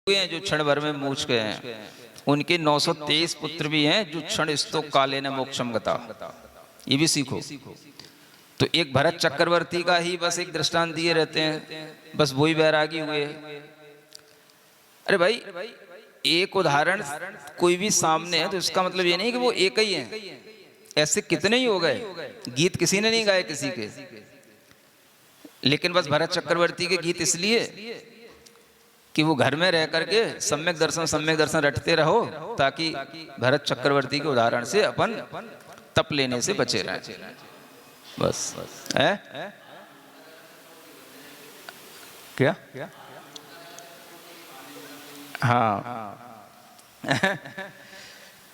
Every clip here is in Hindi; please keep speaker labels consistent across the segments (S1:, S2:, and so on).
S1: हुए हैं जो क्षण भर में मूछ गए हैं, उनके 923 पुत्र भी हैं जो क्षण स्तोक काले न मोक्षम गता। ये भी सीखो। तो एक भरत चक्रवर्ती का ही बस एक दृष्टांत दिए रहते हैं, बस वही बैरागी हुए। अरे भाई, एक उदाहरण कोई भी सामने है तो इसका मतलब ये नहीं कि वो एक ही है। ऐसे कितने ही हो गए, गीत किसी ने नहीं गाए किसी के, लेकिन बस भरत चक्रवर्ती के गीत इसलिए कि वो घर में रह करके सम्यक दर्शन रटते रहो, ताकि भरत चक्रवर्ती के उदाहरण से अपन तप लेने से बचे रहें। बस है क्या? हाँ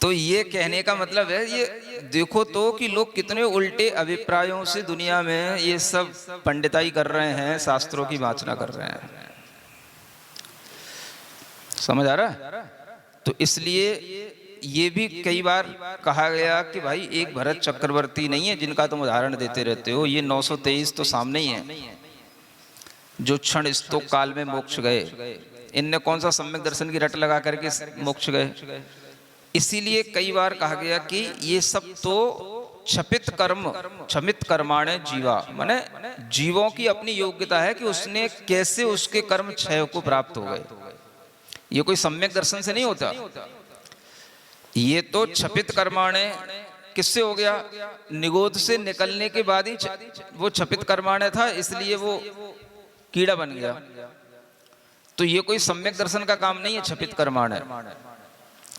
S1: तो ये कहने का मतलब है, ये देखो तो कि लोग कितने उल्टे अभिप्रायों से दुनिया में ये सब पंडिताई कर रहे हैं, शास्त्रों की वाचना कर रहे हैं। समझ आ रहा है? तो इसलिए ये भी कई बार कहा गया कि भाई एक भरत चक्रवर्ती नहीं है जिनका तुम उदाहरण देते रहते हो, ये 923 तो सामने ही है जो क्षण स्तोक काल में मोक्ष गए। इनने कौन सा सम्यक दर्शन की रट लगा करके मोक्ष गए? इसीलिए कई बार कहा गया कि ये सब तो क्षपित कर्म, क्षमित कर्माणे जीवा, माने जीवों की अपनी योग्यता है कि उसने कैसे उसके कर्म क्षय को प्राप्त हो गए। ये कोई सम्यक दर्शन से नहीं होता। ये तो क्षपित कर्माणे किससे हो गया? निगोद से निकलने के बाद ही वो क्षपित कर्माणे था, इसलिए वो कीड़ा बन गया। तो ये कोई सम्यक दर्शन का काम नहीं है क्षपित कर्माणे।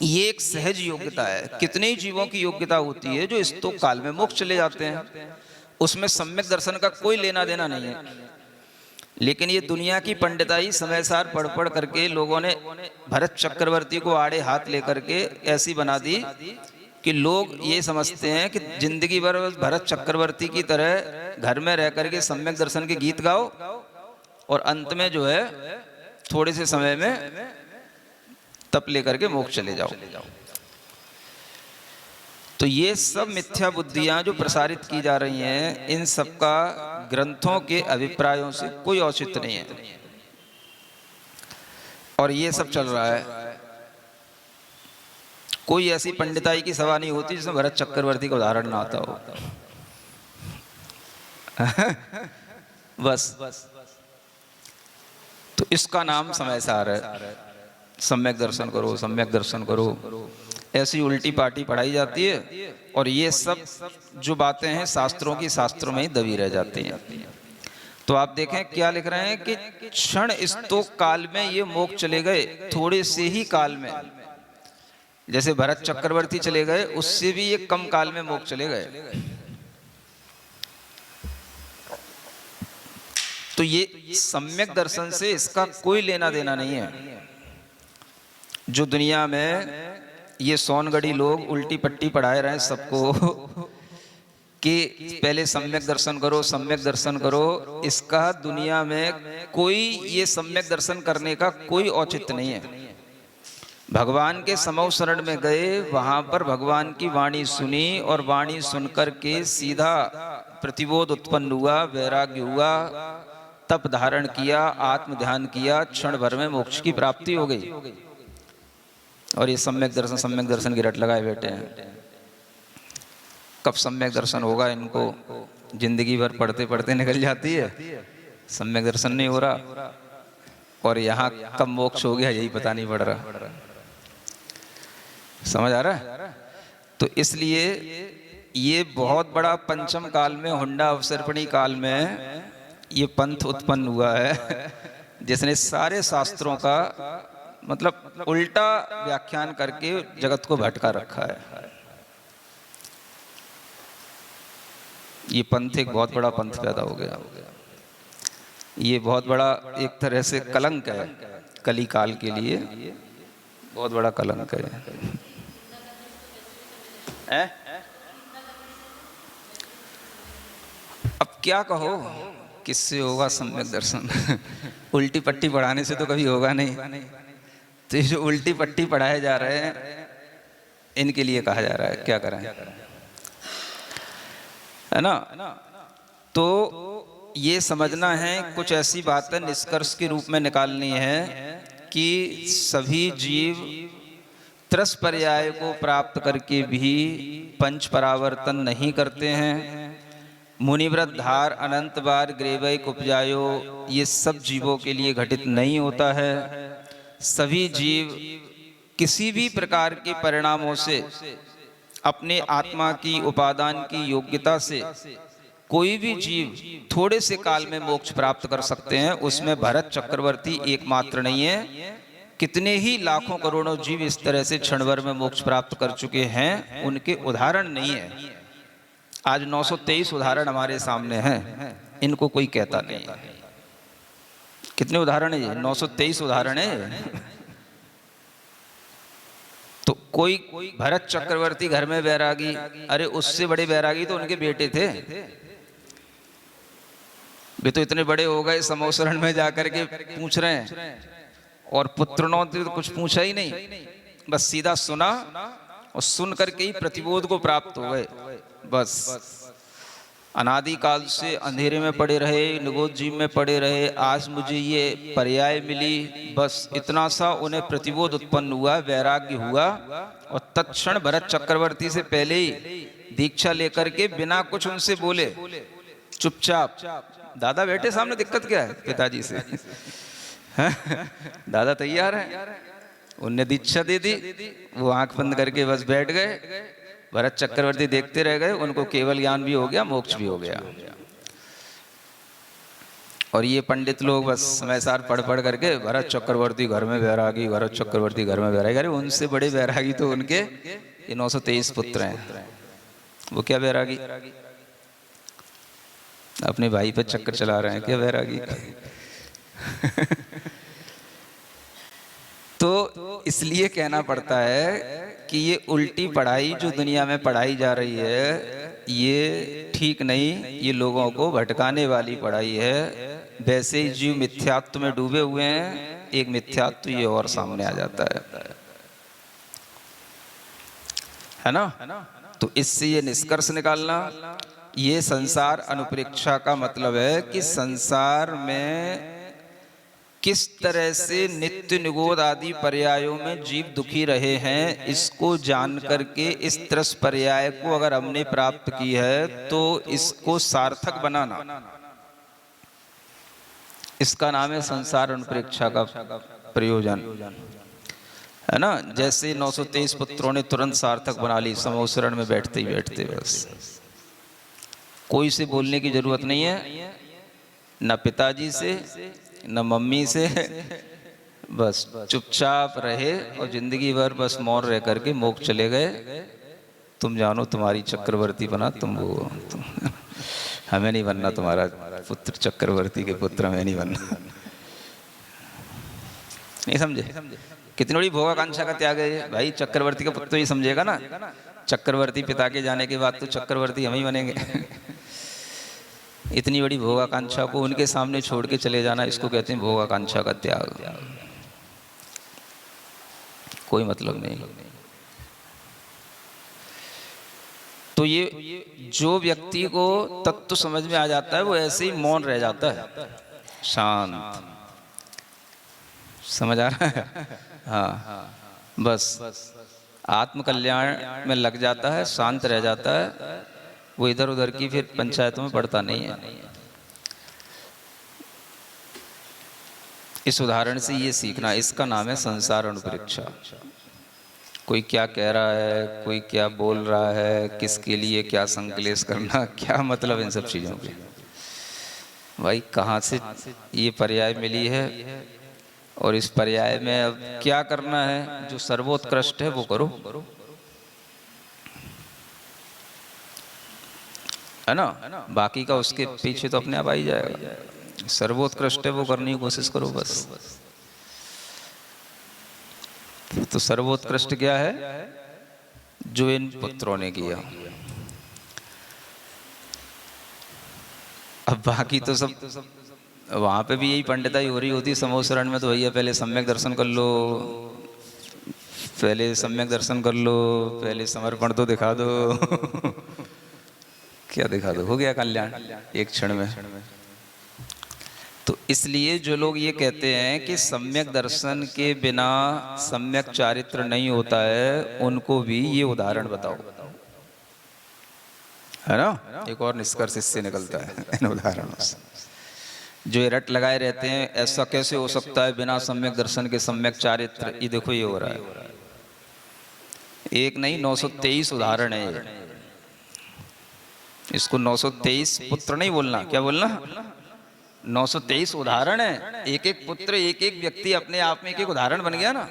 S1: ये एक सहज योग्यता है। कितने ही जीवों की योग्यता होती है जो स्तोक काल में मोक्ष चले जाते हैं, उसमें सम्यक दर्शन का कोई लेना देना नहीं है। लेकिन ये दुनिया की पंडिताई समय सार पढ़ पढ़ करके लोगों ने भरत चक्रवर्ती को आड़े हाथ लेकर के ऐसी बना दी कि लोग ये समझते हैं कि जिंदगी भर भरत चक्रवर्ती की तरह घर में रह करके सम्यक दर्शन के गीत गाओ और अंत में जो है थोड़े से समय में तप लेकर के मोक्ष चले जाओ। तो ये सब मिथ्या बुद्धियां जो प्रसारित की जा रही हैं, इन सब का ग्रंथों के अभिप्रायों से कोई औचित्य नहीं है। और ये सब चल रहा है। कोई ऐसी पंडिताई की सभा नहीं होती जिसमें भरत चक्रवर्ती का उदाहरण ना आता हो। बस तो इसका नाम समय सार है। सम्यक दर्शन करो, सम्यक दर्शन करो, ऐसी उल्टी पार्टी पढ़ाई जाती है। और ये सब जो बातें हैं शास्त्रों की, शास्त्रों में ही दबी रह जाती हैं। तो आप देखें क्या लिख रहे हैं कि क्षण स्तोक काल में ये मोक्ष चले गए, थोड़े से ही काल में। जैसे भरत चक्रवर्ती चले गए, उससे भी ये कम काल में मोक्ष चले गए। तो ये सम्यक दर्शन से इसका कोई लेना देना नहीं है। जो दुनिया में ये सोनगढ़ी लोग उल्टी पट्टी पढ़ाए रहे हैं सबको कि पहले सम्यक दर्शन करो, सम्यक दर्शन करो, इसका दुनिया में कोई ये सम्यक दर्शन करने का कोई औचित्य नहीं है। भगवान के समौ शरण में गए, वहां पर भगवान की वाणी सुनी और वाणी सुनकर के सीधा प्रतिबोध उत्पन्न हुआ, वैराग्य हुआ, तप धारण किया, आत्म ध्यान किया, क्षण भर में मोक्ष की प्राप्ति हो गई। और ये सम्यक दर्शन की रट लगाए बैठे हैं। कब सम्यक दर्शन होगा? इनको जिंदगी भर पढ़ते पढ़ते निकल जाती है, सम्यक दर्शन नहीं हो रहा। और यहाँ कब मोक्ष हो गया यही पता नहीं पड़ रहा। समझ आ रहा है? तो इसलिए ये बहुत बड़ा पंचम काल में, हुंडा अवसर्पणी काल में ये पंथ उत्पन्न हुआ है, जिसने सारे शास्त्रों का मतलब उल्टा व्याख्यान करके जगत को भटका रखा है। ये पंथ एक बहुत बड़ा पंथ पैदा हो गया। ये बहुत बड़ा एक तरह से कलंक है, कली काल के लिए बहुत बड़ा कलंक है। अब क्या कहो, किससे होगा सम्यक दर्शन? उल्टी पट्टी पढ़ाने से तो कभी होगा नहीं। तो ये जो उल्टी पट्टी पढ़ाए जा रहे हैं, इनके लिए कहा जा रहा है, क्या करें, है ना? तो ये समझना है, कुछ ऐसी बातें निष्कर्ष के रूप में निकालनी है कि सभी जीव त्रस पर्याय को प्राप्त करके भी पंच परावर्तन नहीं करते हैं। मुनिव्रत धार अनंत बार ग्रेवैक उपजायो, ये सब जीवों के लिए घटित नहीं होता है। सभी जीव किसी भी प्रकार के परिणामों से अपने आत्मा की उपादान की योग्यता से कोई भी जीव थोड़े से काल में मोक्ष प्राप्त कर सकते हैं। उसमें भरत चक्रवर्ती एकमात्र नहीं है, कितने ही लाखों करोड़ों जीव इस तरह से क्षण भर में मोक्ष प्राप्त कर चुके हैं, उनके उदाहरण नहीं है। आज 923 उदाहरण हमारे सामने हैं, इनको कोई कहता नहीं है। कितने उदाहरण है ये? 923 उदाहरण है। तो कोई भरत चक्रवर्ती घर में बैरागी, अरे उससे बड़े बैरागी तो उनके बेटे थे। वे तो इतने बड़े हो गए, समोसरण में जाकर के पूछ रहे हैं, और पुत्रों ने तो कुछ पूछा ही नहीं, बस सीधा सुना और सुन करके ही प्रतिबोध को प्राप्त हो गए। बस अनादि काल से अंधेरे में पड़े रहे, निगोद जीव में पड़े रहे, आज मुझे ये पर्याय मिली, बस इतना सा उन्हें प्रतिबोध उत्पन्न हुआ, वैराग्य हुआ, और तत्क्षण भरत चक्रवर्ती से पहले ही दीक्षा लेकर के बिना कुछ उनसे बोले चुपचाप, दादा बेटे सामने दिक्कत क्या है पिताजी से, दादा तैयार है, उनने दीक्षा दे दी, वो आंख बंद करके बस बैठ गए। भरत चक्रवर्ती देखते रह गए, उनको केवल ज्ञान भी हो गया, मोक्ष भी हो गया। और ये पंडित लोग बस समय सार पढ़ पढ़ करके भरत चक्रवर्ती घर में बैरागी, भरत चक्रवर्ती घर में बैरागी। अरे उनसे बड़े बैरागी तो उनके ये 923 पुत्र हैं। वो क्या बैरागी? अपने भाई पे चक्कर चला रहे हैं क्या बैरागी? तो इसलिए कहना पड़ता है कि ये उल्टी पढ़ाई जो दुनिया में पढ़ाई जा रही है, ये ठीक नहीं, ये लोगों को भटकाने वाली पढ़ाई है। वैसे ही जीव मिथ्यात्व में डूबे हुए हैं, एक मिथ्यात्व ये और सामने आ जाता है ना। तो इससे ये निष्कर्ष निकालना, ये संसार अनुप्रेक्षा का मतलब है कि संसार में किस तरह से नित्य निगोद आदि पर्यायों में जीव दुखी रहे हैं, इसको जान करके इस त्रस पर्याय को अगर हमने प्राप्त की है तो इसको सार्थक बनाना, इसका नाम है संसार अनुप्रेक्षा का प्रयोजन, है ना। जैसे 923 पुत्रों ने तुरंत सार्थक बना ली, समोसरण में बैठते ही बैठते, बस कोई से बोलने की जरूरत नहीं है, न पिताजी से न मम्मी से, बस चुपचाप रहे और जिंदगी भर बस मौन रह करके मोक्ष चले गए। तुम जानो तुम्हारी चक्रवर्ती बना, तुम वो हमें नहीं बनना, तुम्हारा पुत्र चक्रवर्ती के पुत्र हमें नहीं बनना। नहीं समझे? कितनी बड़ी भोगाकांक्षा का त्याग है भाई। चक्रवर्ती का पुत्र ही समझेगा ना, चक्रवर्ती पिता के जाने के बाद तो चक्रवर्ती हम ही बनेंगे। इतनी बड़ी भोगाकांक्षा को उनके सामने छोड़ के चले जाना, इसको कहते हैं भोगाकांक्षा का त्याग। कोई मतलब नहीं। तो ये जो व्यक्ति को तत्व समझ में आ जाता है वो ऐसे ही मौन रह जाता है, शांत। समझ आ रहा है? हाँ, बस आत्म कल्याण में लग जाता है, शांत रह जाता है, वो इधर उधर की फिर पंचायतों में पड़ता नहीं है। इस उदाहरण से ये सीखना, इसका नाम है संसार अनुप्रेक्षा। कोई क्या कह रहा है, कोई क्या बोल रहा है, किसके लिए क्या संकलेश करना, क्या मतलब इन सब चीज़ों के। भाई कहाँ से ये पर्याय मिली है और इस पर्याय में अब क्या करना है, जो सर्वोत्कृष्ट है वो करो, है ना। बाकी का उसके पीछे तो अपने आप आ ही जाएगा। सर्वोत्कृष्ट है वो करने की कोशिश करो बस। तो सर्वोत्कृष्ट क्या है? जो इन पुत्रों ने किया। अब बाकी तो सब वहां पे भी यही पंडिताई हो रही होती समोसरण में। तो भैया पहले सम्यक दर्शन कर लो, पहले सम्यक दर्शन कर लो, पहले समर्पण तो दिखा दो। क्या दिखा दो, हो गया कल्याण एक क्षण में। तो इसलिए जो लोग ये कहते हैं कि सम्यक दर्शन के बिना सम्यक चारित्र नहीं होता है, उनको भी ये उदाहरण बताओ, है ना। एक और निष्कर्ष इससे निकलता है इन उदाहरणों से। जो ये रट लगाए रहते हैं ऐसा कैसे हो सकता है बिना सम्यक दर्शन के सम्यक चारित्र, ये देखो ये हो रहा है। एक नहीं 923 उदाहरण है ये। इसको 923 पुत्र नहीं बोलना, क्या बोलना, 923 उदाहरण है। एक एक पुत्र, एक एक व्यक्ति अपने आप में एक एक उदाहरण बन गया ना।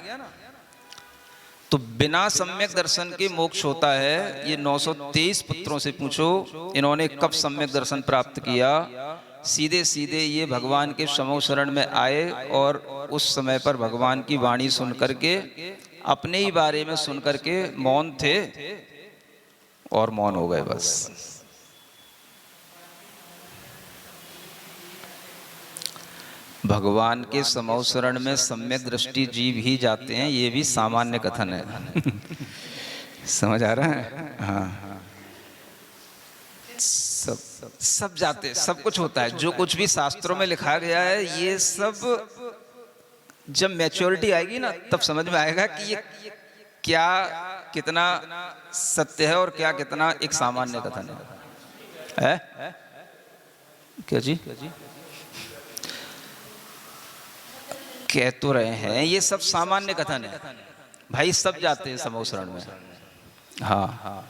S1: तो बिना सम्यक दर्शन के मोक्ष होता है, ये 923 पुत्रों से पूछो इन्होंने कब सम्यक दर्शन प्राप्त किया। सीधे सीधे ये भगवान के समो शरण में आए और उस समय पर भगवान की वाणी सुन करके अपने ही बारे में सुन करके मौन थे और मौन हो गए बस। भगवान के समो शरण में सम्यक दृष्टि जीव ही जाते हैं, ये भी सामान्य कथन है समझ आ रहा है। हाँ, सब जाते, सब कुछ होता है। जो कुछ भी शास्त्रों में लिखा गया है ये सब जब मैच्योरिटी आएगी ना तब समझ में आएगा कि ये क्या कितना सत्य है और क्या कितना एक सामान्य कथन है? क्या जी कह तो रहे हैं ये सब सामान्य कथन है भाई, सब जाते हैं समो शरण में। हाँ,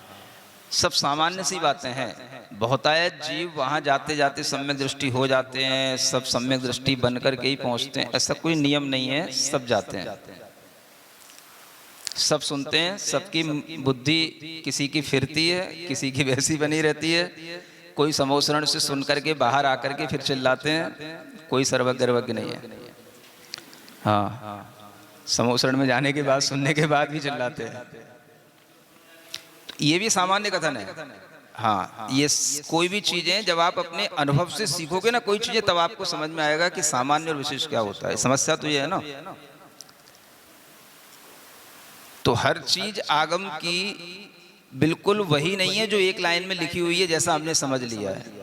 S1: सब सामान्य सी बातें हैं। बहुतायत जीव वहां जाते जाते सम्यक दृष्टि हो जाते हैं, सब सम्यक दृष्टि बनकर के ही पहुंचते हैं, ऐसा कोई नियम नहीं है। सब जाते हैं, सब सुनते हैं, सबकी बुद्धि किसी की फिरती है, किसी की वैसी बनी रहती है। कोई समो शरण से सुन करके बाहर आकर के फिर चिल्लाते हैं, कोई सर्वज्ञ निर्वज्ञ नहीं है। हाँ, समो शरण में जाने के बाद सुनने के बाद भी चिल्लाते हैं, ये भी सामान्य कथन है। हाँ, ये कोई भी चीजें जब आप अपने अनुभव से सीखोगे ना कोई चीजें, तब आपको समझ में आएगा कि सामान्य और विशेष क्या होता है। समस्या तो ये है ना। तो हर चीज आगम की बिल्कुल वही नहीं है जो एक लाइन में लिखी हुई है जैसा हमने समझ लिया है।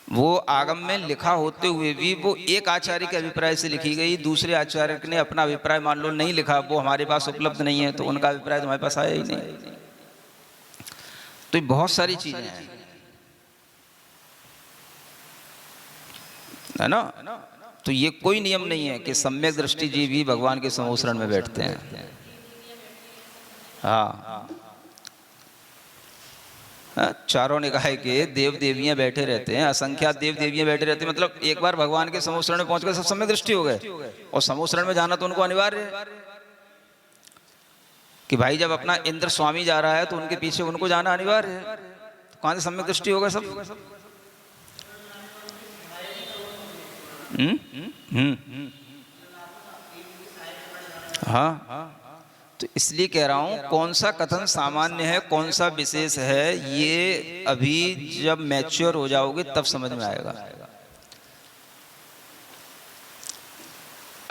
S1: वो आगम में लिखा होते हुए भी वो एक आचार्य के अभिप्राय से लिखी गई, दूसरे आचार्य ने अपना अभिप्राय मान लो नहीं लिखा, वो हमारे पास उपलब्ध नहीं है, तो उनका अभिप्राय तुम्हारे पास आया ही नहीं। तो बहुत सारी चीजें हैं, है ना। तो ये कोई नियम नहीं है कि सम्यक दृष्टि जीव ही भगवान के समो शरण में बैठते हैं। हाँ, चारों निकाय के देव देवियां बैठे रहते हैं, असंख्यात देव देवियां बैठे रहते हैं। मतलब एक बार भगवान के समो शरण में पहुंच गए सब सम्यक दृष्टि हो गए, और समो शरण में जाना तो उनको अनिवार्य है कि भाई जब अपना इंद्र स्वामी जा रहा है तो उनके पीछे उनको जाना अनिवार्य है। तो कहां से सम्यक दृष्टि होगा सब? हाँ, तो इसलिए कह रहा हूं कौन सा कथन सामान्य है कौन सा विशेष है, ये अभी जब मैच्योर हो जाओगे तब समझ में आएगा।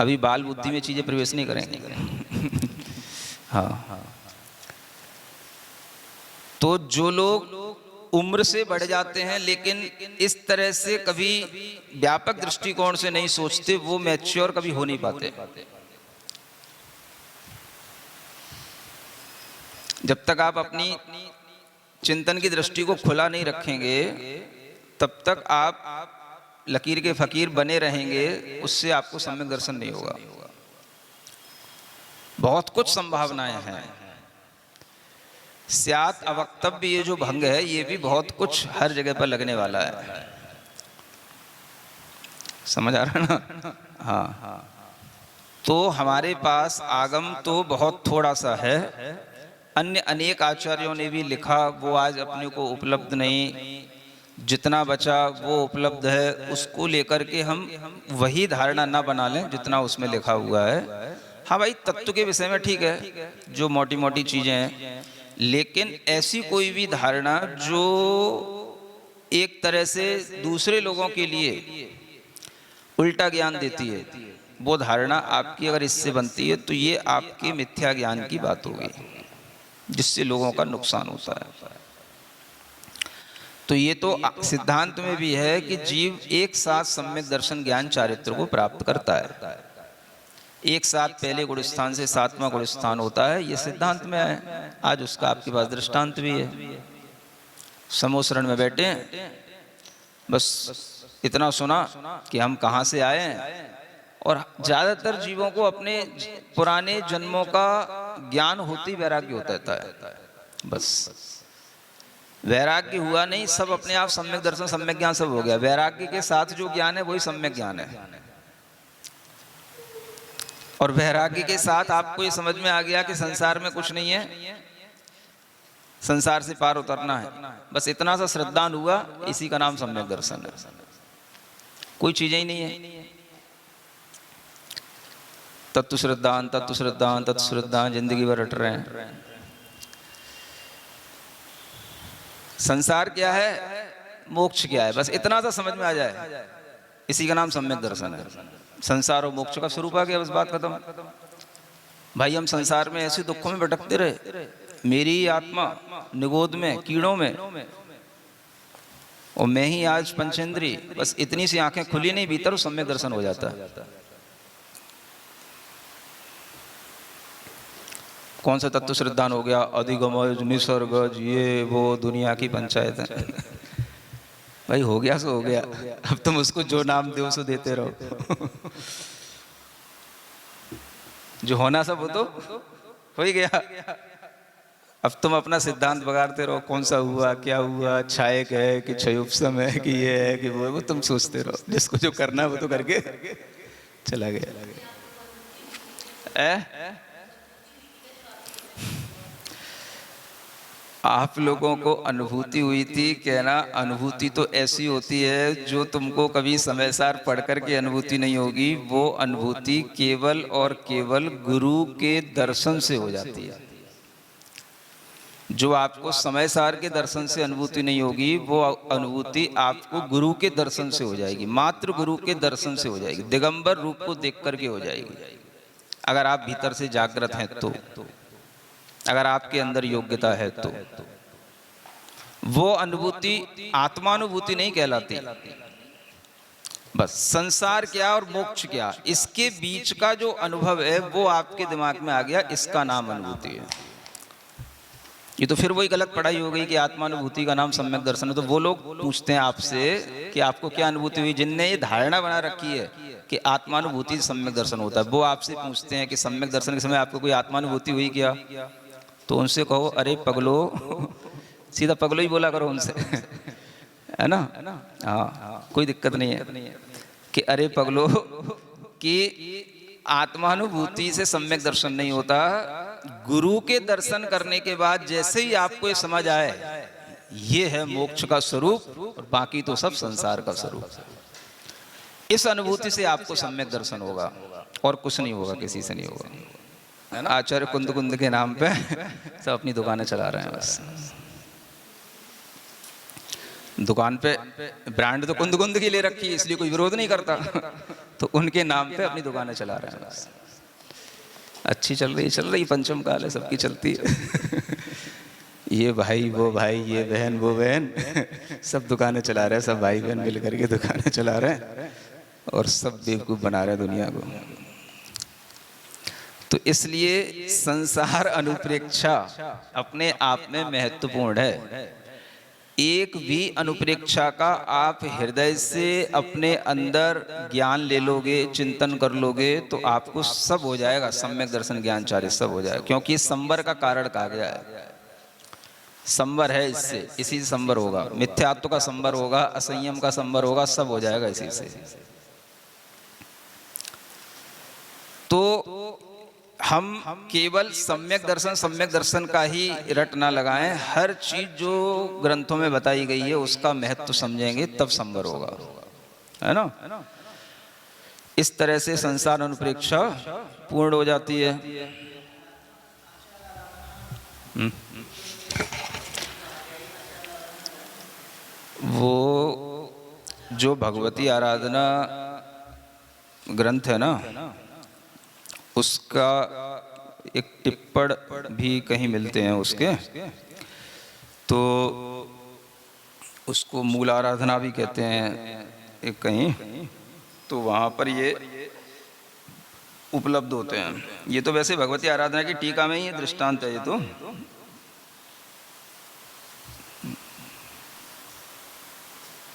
S1: अभी बाल बुद्धि में चीजें प्रवेश नहीं करेंगे। हाँ, तो जो लोग उम्र से बढ़ जाते हैं लेकिन इस तरह से कभी व्यापक दृष्टिकोण से नहीं सोचते, वो मैच्योर कभी हो नहीं पाते। जब तक आप अपनी चिंतन की दृष्टि को खुला नहीं रखेंगे तब तक आप लकीर के फकीर बने रहेंगे, उससे आपको सम्यक दर्शन नहीं होगा। बहुत कुछ संभावनाएं हैं। स्यात अवक्तव्य ये जो भंग है ये भी बहुत कुछ हर जगह पर लगने वाला है। समझ आ रहा ना। हाँ, तो हमारे पास आगम तो बहुत थोड़ा सा है, अन्य अनेक आचार्यों ने भी लिखा, वो आज अपने को उपलब्ध नहीं, जितना बचा वो उपलब्ध है, उसको लेकर के हम वही धारणा ना बना लें जितना उसमें लिखा हुआ है। हाँ भाई, तत्व के विषय में ठीक है जो मोटी मोटी चीजें हैं, लेकिन ऐसी कोई भी धारणा जो एक तरह से दूसरे लोगों के लिए उल्टा ज्ञान देती है, वो धारणा आपकी अगर इससे बनती है तो ये आपके मिथ्या ज्ञान की बात होगी, जिससे लोगों का नुकसान होता है। तो ये तो सिद्धांत में भी है कि जीव एक साथ सम्यक दर्शन ज्ञान चारित्र को प्राप्त करता है, एक साथ पहले गुण स्थान से सातवां गुण स्थान होता है, ये सिद्धांत में है। आज उसका आपके पास दृष्टांत भी है। समोसरण में बैठे हैं, बस इतना सुना कि हम कहाँ से आए हैं, और ज्यादातर जीवों को अपने पुराने जन्मों का ज्ञान होती वैराग्य होता है। बस वैराग्य हुआ नहीं, सब अपने आप सम्यक दर्शन सम्यक ज्ञान सब हो गया। वैराग्य के साथ जो ज्ञान है वही सम्यक ज्ञान है। और वैराग्य के साथ आपको ये समझ में आ गया कि संसार में कुछ नहीं है, संसार से पार उतरना है, बस इतना सा श्रद्धान हुआ, इसी का नाम सम्यक दर्शन है। कोई चीजें ही नहीं है। तत्व श्रद्धान तत्व श्रद्धान तत्व श्रद्धान जिंदगी भर रट रहे हैं। संसार क्या है, मोक्ष क्या है, बस इतना सा समझ में आ जाए, इसी का नाम सम्यक दर्शन है। संसार और मोक्ष का स्वरूप आ गया, बस बात खत्म। भाई हम संसार में ऐसे दुखों में भटकते रहे, मेरी आत्मा निगोद में कीड़ों में, और मैं ही आज पंचेंद्री, बस इतनी सी आंखें खुली नहीं, भीतर सम्यक दर्शन हो जाता है। कौन सा तत्व श्रद्धान हो गया, अधिगमज निसर्गज ये वो दुनिया की पंचायत है। भाई हो गया सो हो गया, अब तुम उसको जो नाम दो सो देते रहो। जो होना सब वो तो हो ही गया। अब तुम अपना सिद्धांत बगाड़ते रहो, कौन सा हुआ, क्या हुआ, क्षयक है कि क्षयोपम है कि ये है कि वो तुम सोचते रहो। जिसको जो करना है वो तो करके चला गया। आप लोगों को अनुभूति हुई थी, कहना अनुभूति तो ऐसी होती है जो तुमको कभी समय सार पढ़ कर के अनुभूति नहीं होगी। वो अनुभूति केवल और केवल गुरु के दर्शन से हो जाती है। जो आपको समय सार के दर्शन से अनुभूति नहीं होगी, वो अनुभूति आपको गुरु के दर्शन से हो जाएगी, मात्र गुरु के दर्शन से हो जाएगी, दिगंबर रूप को देख करके हो जाएगी। अगर आप भीतर से जागृत हैं तो, अगर आपके अंदर योग्यता है तो। वो अनुभूति आत्मानुभूति नहीं कहलाती। बस संसार क्या और मोक्ष क्या, इसके बीच का जो अनुभव है वो आपके दिमाग में आ गया, इसका नाम अनुभूति है। ये तो फिर वही गलत पढ़ाई हो गई कि आत्मानुभूति का नाम सम्यक दर्शन है। तो वो लोग पूछते हैं आपसे कि आपको क्या अनुभूति हुई, जिनने ये धारणा बना रखी है कि आत्मानुभूति से सम्यक दर्शन होता है, वो आपसे पूछते हैं कि सम्यक दर्शन के समय आपको कोई आत्मानुभूति हुई क्या। तो उनसे कहो, अरे पगलो, सीधा पगलो ही बोला करो उनसे, है ना। हाँ, कोई दिक्कत नहीं है कि अरे पगलो, कि आत्मानुभूति से सम्यक दर्शन नहीं होता। गुरु के दर्शन करने के बाद जैसे ही आपको ये समझ आए ये है मोक्ष का स्वरूप और बाकी तो सब संसार का स्वरूप, इस अनुभूति से आपको सम्यक दर्शन होगा और कुछ नहीं होगा, किसी से नहीं होगा। आचार्य कुंद कुंद के नाम पे सब अपनी दुकानें चला रहे हैं। बस दुकान पे ब्रांड तो कुंद कुंद की ले रखी है, इसलिए कोई विरोध नहीं करता। तो उनके नाम पे अपनी दुकानें चला रहे हैं। बस अच्छी चल रही पंचम काल है, सबकी चलती है। ये भाई वो भाई, ये बहन वो बहन, सब दुकानें चला रहे हैं, सब भाई बहन मिल करके दुकानें चला रहे हैं और सब बेवकूफ बना रहे हैं दुनिया को। तो इसलिए संसार अनुप्रेक्षा अपने आप में महत्वपूर्ण है। एक भी अनुप्रेक्षा का आप हृदय से अपने अंदर ज्ञान ले लोगे, चिंतन कर लोगे, तो आपको सब हो जाएगा, सम्यक दर्शन ज्ञान चार्य सब हो जाएगा। क्योंकि संवर का कारण कहा गया है, संवर है इससे, इसी से संवर होगा, मिथ्यात्व का संवर होगा, असंयम का संवर होगा, सब हो जाएगा इसी से। तो हम केवल सम्यक दर्शन का ही रट ना लगाएं, हर चीज जो ग्रंथों में बताई गई है उसका महत्व समझेंगे तब संवर होगा, है ना। इस तरह से संसार अनुप्रेक्षा पूर्ण हो जाती है। वो जो भगवती आराधना ग्रंथ है ना, उसका एक टिप्पण भी कहीं मिलते हैं उसके, तो उसको मूल आराधना भी कहते हैं एक कहीं, तो वहाँ पर ये उपलब्ध होते हैं। ये तो वैसे भगवती आराधना की टीका में ही ये दृष्टांत है ये तो।